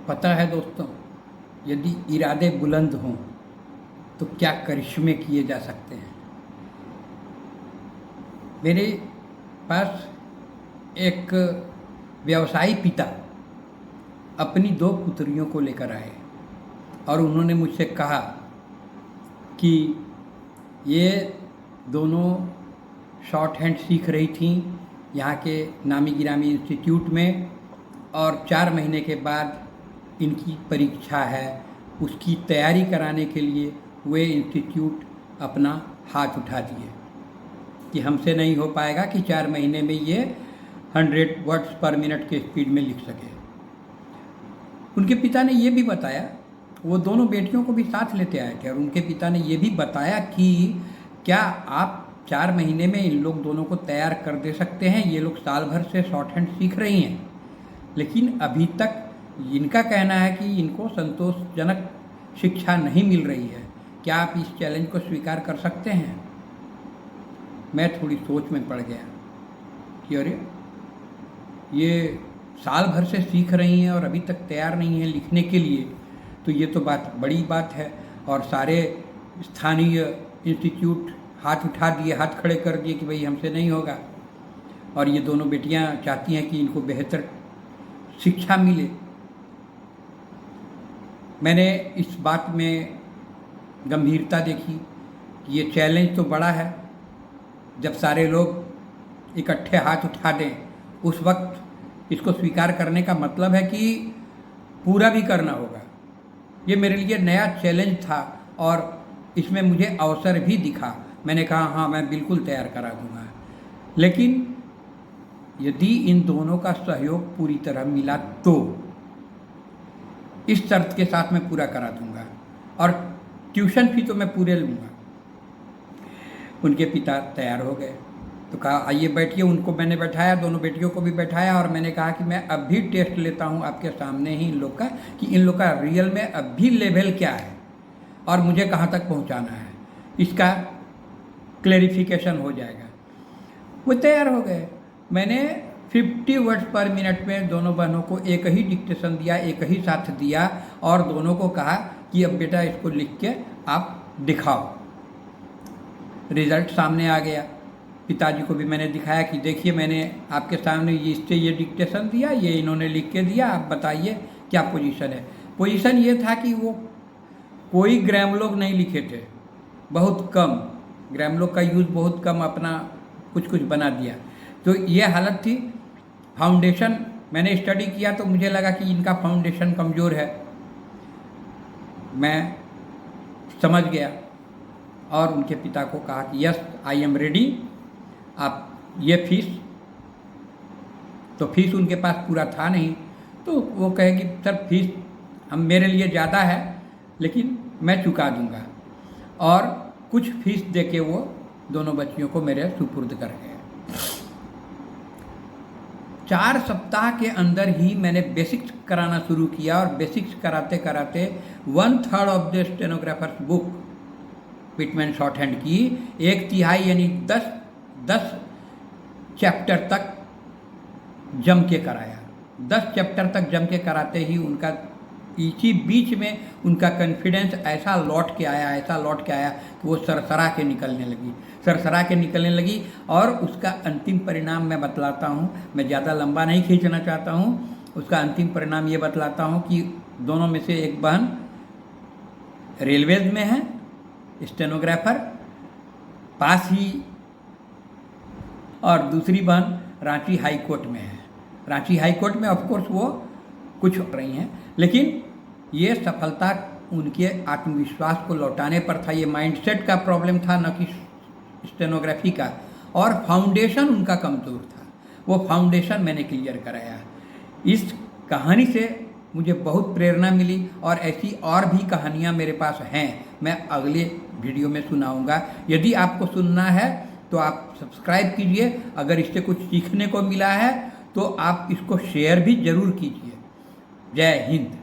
पता है दोस्तों, यदि इरादे बुलंद हों तो क्या करिश्मे किए जा सकते हैं। मेरे पास एक व्यवसायी पिता अपनी 2 पुत्रियों को लेकर आए और उन्होंने मुझसे कहा कि ये दोनों शॉर्ट हैंड सीख रही थीं यहाँ के नामी गिरामी इंस्टीट्यूट में, और 4 महीने के बाद इनकी परीक्षा है। उसकी तैयारी कराने के लिए वे इंस्टीट्यूट अपना हाथ उठा दिए कि हमसे नहीं हो पाएगा कि 4 महीने में ये 100 वर्ड्स पर मिनट के स्पीड में लिख सके। उनके पिता ने ये भी बताया, वो दोनों बेटियों को भी साथ लेते आए थे, और उनके पिता ने ये भी बताया कि क्या आप 4 महीने में इन लोग दोनों को तैयार कर दे सकते हैं। ये लोग साल भर से शॉर्ट हैंड सीख रही हैं, लेकिन अभी तक इनका कहना है कि इनको संतोषजनक शिक्षा नहीं मिल रही है। क्या आप इस चैलेंज को स्वीकार कर सकते हैं। मैं थोड़ी सोच में पड़ गया कि अरे, ये साल भर से सीख रही हैं और अभी तक तैयार नहीं है लिखने के लिए, तो ये तो बड़ी बात है। और सारे स्थानीय इंस्टीट्यूट हाथ उठा दिए, हाथ खड़े कर दिए कि भाई हमसे नहीं होगा। और ये दोनों बेटियां चाहती हैं कि इनको बेहतर शिक्षा मिले। मैंने इस बात में गंभीरता देखी कि ये चैलेंज तो बड़ा है। जब सारे लोग इकट्ठे हाथ उठा दें, उस वक्त इसको स्वीकार करने का मतलब है कि पूरा भी करना होगा। ये मेरे लिए नया चैलेंज था और इसमें मुझे अवसर भी दिखा। मैंने कहा हाँ, मैं बिल्कुल तैयार करा दूंगा, लेकिन यदि इन दोनों का सहयोग पूरी तरह मिला तो इस शर्त के साथ मैं पूरा करा दूंगा, और ट्यूशन फी तो मैं पूरे लूँगा। उनके पिता तैयार हो गए तो कहा आइए बैठिए। उनको मैंने बैठाया, दोनों बेटियों को भी बैठाया, और मैंने कहा कि मैं अब भी टेस्ट लेता हूँ आपके सामने ही इन लोग का, कि इन लोग का रियल में अब भी लेवल क्या है और मुझे कहाँ तक पहुँचाना है। इसका क्लैरिफिकेशन हो जाएगा। वो तैयार हो गए। मैंने 50 वर्ड्स पर मिनट में दोनों बहनों को एक ही डिक्टेशन दिया, एक ही साथ दिया, और दोनों को कहा कि अब बेटा इसको लिख के आप दिखाओ। रिजल्ट सामने आ गया। पिताजी को भी मैंने दिखाया कि देखिए, मैंने आपके सामने इससे ये डिक्टेशन दिया, ये इन्होंने लिख के दिया, आप बताइए क्या पोजीशन है। पोजीशन ये था कि वो कोई ग्रामलोग नहीं लिखे थे, बहुत कम ग्रामलोग का यूज़, बहुत कम, अपना कुछ कुछ बना दिया। तो ये हालत थी। फाउंडेशन मैंने स्टडी किया तो मुझे लगा कि इनका फाउंडेशन कमज़ोर है। मैं समझ गया और उनके पिता को कहा कि यस, आई एम रेडी, आप ये फीस। तो फीस उनके पास पूरा था नहीं, तो वो कहे कि सर फीस हम मेरे लिए ज़्यादा है, लेकिन मैं चुका दूंगा। और कुछ फीस देके वो दोनों बच्चियों को मेरे सुपुर्द कर गए। 4 सप्ताह के अंदर ही मैंने बेसिक्स कराना शुरू किया, और बेसिक्स कराते कराते 1/3 of the stenographers book Pitman short hand की 1/3 यानी 10 चैप्टर तक जम के कराया। 10 चैप्टर तक जम के कराते ही उनका इसी बीच में उनका कॉन्फिडेंस ऐसा लौट के आया कि वो सरसरा के निकलने लगी। और उसका अंतिम परिणाम मैं बतलाता हूँ, मैं ज़्यादा लंबा नहीं खींचना चाहता हूँ। उसका अंतिम परिणाम ये बतलाता हूँ कि दोनों में से एक बहन रेलवेज में है, स्टेनोग्राफर पास ही, और दूसरी बहन रांची हाई कोर्ट में है। रांची हाई कोर्ट में ऑफकोर्स वो कुछ हो रही हैं, लेकिन ये सफलता उनके आत्मविश्वास को लौटाने पर था। ये माइंडसेट का प्रॉब्लम था, न कि स्टेनोग्राफी का। और फाउंडेशन उनका कमज़ोर था, वो फाउंडेशन मैंने क्लियर कराया। इस कहानी से मुझे बहुत प्रेरणा मिली, और ऐसी और भी कहानियाँ मेरे पास हैं, मैं अगले वीडियो में सुनाऊंगा। यदि आपको सुनना है तो आप सब्सक्राइब कीजिए। अगर इससे कुछ सीखने को मिला है तो आप इसको शेयर भी ज़रूर कीजिए। जय हिंद।